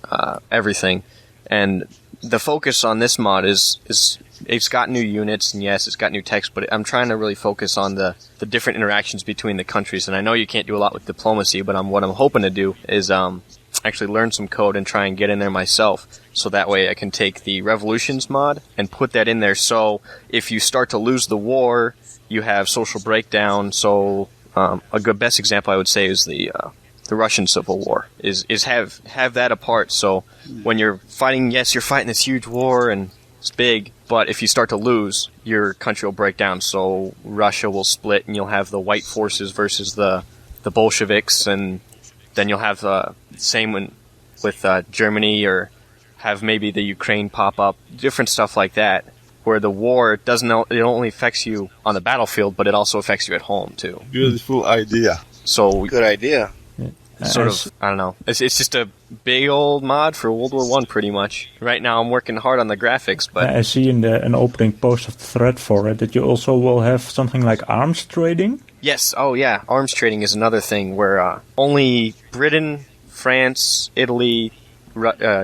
[SPEAKER 7] everything. And the focus on this mod is it's got new units, and yes, it's got new text, but I'm trying to really focus on the different interactions between the countries. And I know you can't do a lot with diplomacy, but what I'm hoping to do is actually learn some code and try and get in there myself, so that way I can take the Revolutions mod and put that in there. So if you start to lose the war, you have social breakdown. So a good best example I would say is the Russian Civil War is have that apart. So when you're fighting, yes, you're fighting this huge war and it's big, but if you start to lose, your country will break down. So Russia will split, and you'll have the white forces versus the Bolsheviks, and then you'll have the same with Germany, or have maybe the Ukraine pop up, different stuff like that, where the war it only affects you on the battlefield, but it also affects you at home too.
[SPEAKER 6] Beautiful idea.
[SPEAKER 5] So good idea.
[SPEAKER 7] Sort of, I don't know. It's just a big old mod for World War I, pretty much. Right now, I'm working hard on the graphics, but
[SPEAKER 2] I see in an opening post of the thread for it that you also will have something like arms trading.
[SPEAKER 7] Yes. Oh, yeah. Arms trading is another thing where only Britain, France, Italy,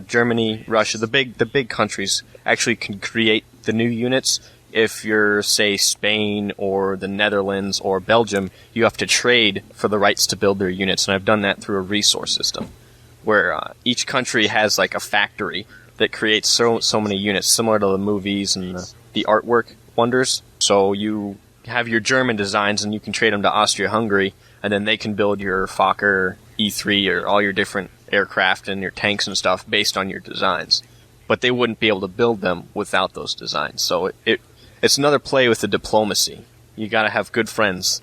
[SPEAKER 7] Germany, Russia, the big countries actually can create the new units. If you're, say, Spain or the Netherlands or Belgium, you have to trade for the rights to build their units. And I've done that through a resource system where each country has like a factory that creates so many units, similar to the movies and the artwork wonders. So you have your German designs and you can trade them to Austria-Hungary, and then they can build your Fokker E3 or all your different aircraft and your tanks and stuff based on your designs. But they wouldn't be able to build them without those designs. So it's another play with the diplomacy. You gotta have good friends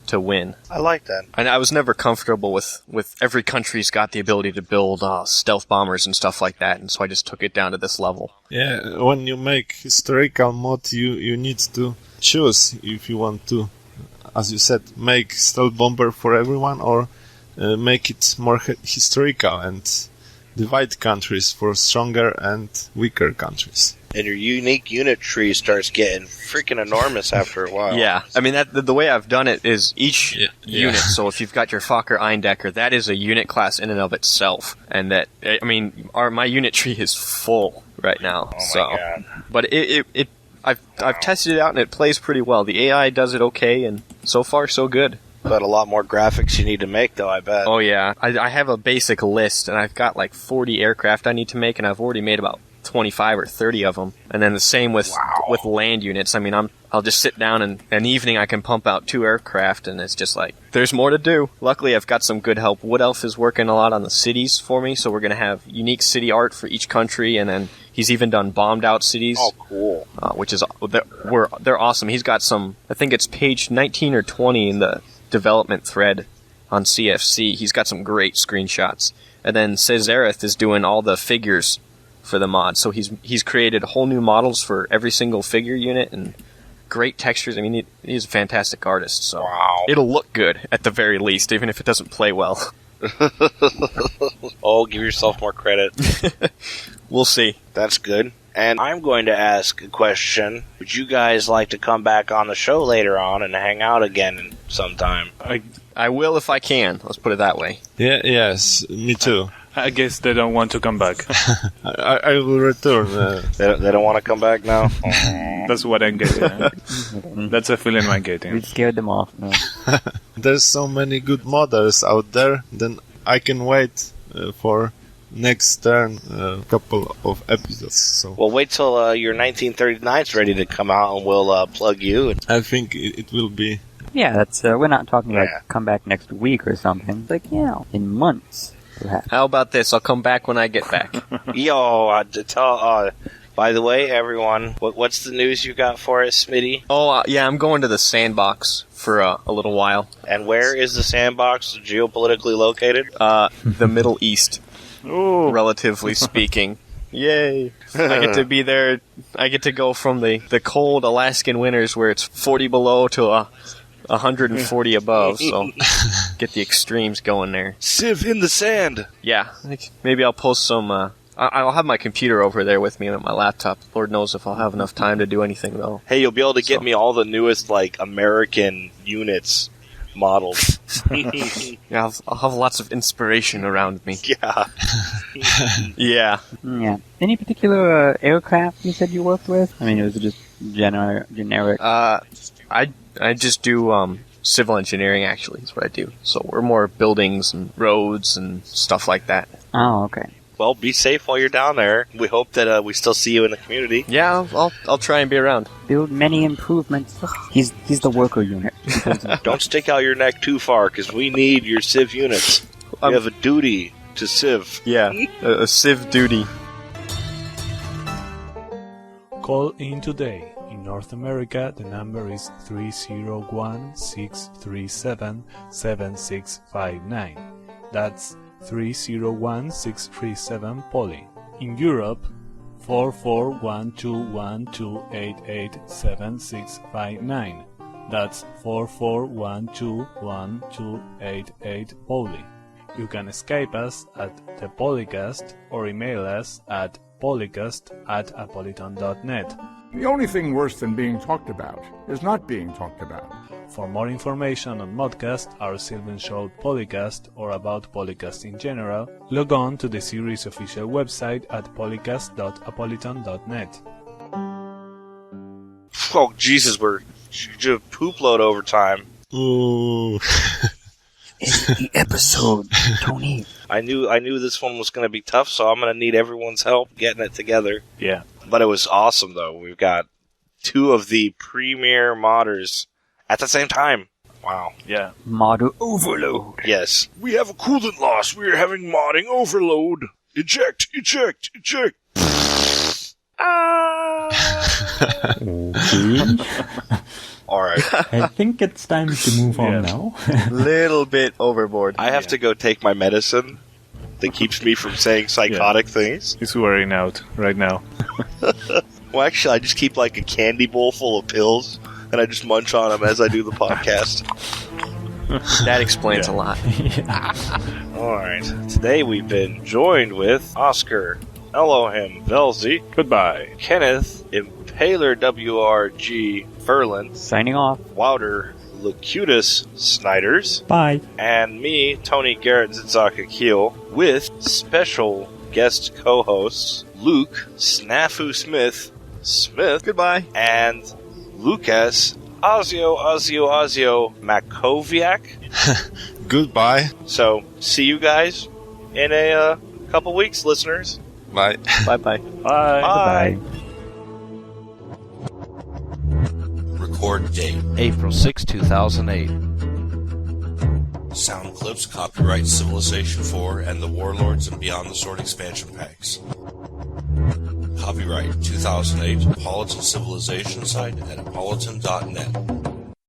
[SPEAKER 7] to win.
[SPEAKER 5] I like that.
[SPEAKER 7] And I was never comfortable with every country's got the ability to build stealth bombers and stuff like that, and so I just took it down to this level.
[SPEAKER 6] Yeah, when you make historical mod, you need to choose if you want to, as you said, make stealth bomber for everyone, or make it more historical and divide countries for stronger and weaker countries.
[SPEAKER 5] And your unique unit tree starts getting freaking enormous after a while.
[SPEAKER 7] Yeah, I mean, the way I've done it is each unit, so if you've got your Fokker Eindecker, that is a unit class in and of itself. And that, I mean, my unit tree is full right now.
[SPEAKER 5] Oh my God.
[SPEAKER 7] But I've tested it out and it plays pretty well. The AI does it okay, and so far so good.
[SPEAKER 5] But a lot more graphics you need to make, though, I bet.
[SPEAKER 7] Oh yeah, I have a basic list, and I've got like 40 aircraft I need to make, and I've already made about 25 or 30 of them. And then the same with land units. I mean, I'll just sit down and an evening I can pump out 2 aircraft, and it's just like, there's more to do. Luckily, I've got some good help. Wood Elf is working a lot on the cities for me, so we're going to have unique city art for each country, and then he's even done bombed out cities.
[SPEAKER 5] Oh, cool.
[SPEAKER 7] Which is, they're awesome. He's got some, I think it's page 19 or 20 in the development thread on CFC. He's got some great screenshots. And then Cesareth is doing all the figures for the mod. So he's created whole new models for every single figure unit and great textures. I mean, he's a fantastic artist. So it'll look good at the very least, even if it doesn't play well.
[SPEAKER 5] Oh, give yourself more credit.
[SPEAKER 7] We'll see.
[SPEAKER 5] That's good. And I'm going to ask a question. Would you guys like to come back on the show later on and hang out again sometime?
[SPEAKER 4] I
[SPEAKER 7] will if I can. Let's put it that way.
[SPEAKER 6] Yeah. Yes, me too.
[SPEAKER 4] I guess they don't want to come back.
[SPEAKER 6] I will return.
[SPEAKER 5] They don't want to come back now?
[SPEAKER 4] That's what I'm getting. That's a feeling I'm getting.
[SPEAKER 3] We scared them off. No.
[SPEAKER 6] There's so many good models out there, then I can wait for next turn a couple of episodes. So
[SPEAKER 5] Well, wait till your 1939's ready to come out, and we'll plug you.
[SPEAKER 6] I think it will be.
[SPEAKER 3] Yeah, that's we're not talking about
[SPEAKER 5] Yeah.
[SPEAKER 3] come back next week or something. It's like, in months, perhaps.
[SPEAKER 7] How about this? I'll come back when I get back.
[SPEAKER 5] Yo, by the way, everyone, what's the news you got for us, Smitty?
[SPEAKER 7] Yeah, I'm going to the sandbox for a little while.
[SPEAKER 5] And where is the sandbox geopolitically located?
[SPEAKER 7] The Middle East, relatively speaking. Yay! I get to be there. I get to go from the cold Alaskan winters where it's 40 below to 140 above, so get the extremes going there.
[SPEAKER 5] Civ in the sand!
[SPEAKER 7] Yeah, maybe I'll post some, I'll have my computer over there with me and my laptop. Lord knows if I'll have enough time to do anything, though.
[SPEAKER 5] Hey, you'll be able to get me all the newest, American units models.
[SPEAKER 7] Yeah, I'll have lots of inspiration around me.
[SPEAKER 5] Yeah.
[SPEAKER 7] Yeah.
[SPEAKER 3] Yeah. Any particular aircraft you said you worked with? I mean, it was just generic.
[SPEAKER 7] I just do, civil engineering, actually, is what I do. So we're more buildings and roads and stuff like that.
[SPEAKER 3] Oh, okay.
[SPEAKER 5] Well, be safe while you're down there. We hope that we still see you in the community.
[SPEAKER 7] Yeah, I'll try and be around.
[SPEAKER 3] Build many improvements. He's the worker unit.
[SPEAKER 5] Don't stick out your neck too far, because we need your Civ units. We have a duty to Civ.
[SPEAKER 7] Yeah, a Civ duty.
[SPEAKER 8] Call in today. In North America, the number is 301-637-7659. That's 301-637-POLY. In Europe, 441212887659. That's 44121288-POLY. You can Skype us at the PolyCast or email us at polycast@apolyton.net.
[SPEAKER 9] The only thing worse than being talked about is not being talked about.
[SPEAKER 8] For more information on ModCast, our sibling show PolyCast, or about PolyCast in general, log on to the series' official website at polycast.apolyton.net.
[SPEAKER 5] Oh, Jesus, we're just poop load overtime.
[SPEAKER 6] Ooh.
[SPEAKER 3] It's the episode, Tony.
[SPEAKER 5] I knew this one was going to be tough, so I'm going to need everyone's help getting it together.
[SPEAKER 4] Yeah.
[SPEAKER 5] But it was awesome, though. We've got two of the premier modders at the same time. Wow.
[SPEAKER 4] Yeah.
[SPEAKER 3] Modder overload.
[SPEAKER 5] Yes.
[SPEAKER 1] We have a coolant loss. We are having modding overload. Eject.
[SPEAKER 2] Okay.
[SPEAKER 5] All right.
[SPEAKER 2] I think it's time to move on now.
[SPEAKER 7] Little bit overboard.
[SPEAKER 5] I have to go take my medicine that keeps me from saying psychotic things.
[SPEAKER 4] He's wearing out right now.
[SPEAKER 5] Well, actually, I just keep a candy bowl full of pills, and I just munch on them as I do the podcast.
[SPEAKER 7] That explains a lot.
[SPEAKER 5] All right. Today we've been joined with Oscar, Elhoim, Velzi,
[SPEAKER 4] Goodbye.
[SPEAKER 5] Kenneth, Impaler WRG, Ferland,
[SPEAKER 3] Signing off.
[SPEAKER 5] Wouter, Locutus, Snijders,
[SPEAKER 2] Bye.
[SPEAKER 5] and me, Tony GarretSidzaka Kiehl, with special guest co-hosts Luke, snafusmith,
[SPEAKER 7] Goodbye.
[SPEAKER 5] and Łukasz, asioasioasio, Maćkowiak.
[SPEAKER 6] Goodbye.
[SPEAKER 5] So, see you guys in a couple weeks, listeners.
[SPEAKER 6] Bye.
[SPEAKER 7] Bye-bye.
[SPEAKER 4] Bye.
[SPEAKER 5] Bye.
[SPEAKER 1] Record date.
[SPEAKER 5] April 6, 2008.
[SPEAKER 1] Sound clips copyright Civilization 4 and the Warlords and Beyond the Sword expansion packs. Copyright 2008 Apolyton Civilization Site at apolyton.net.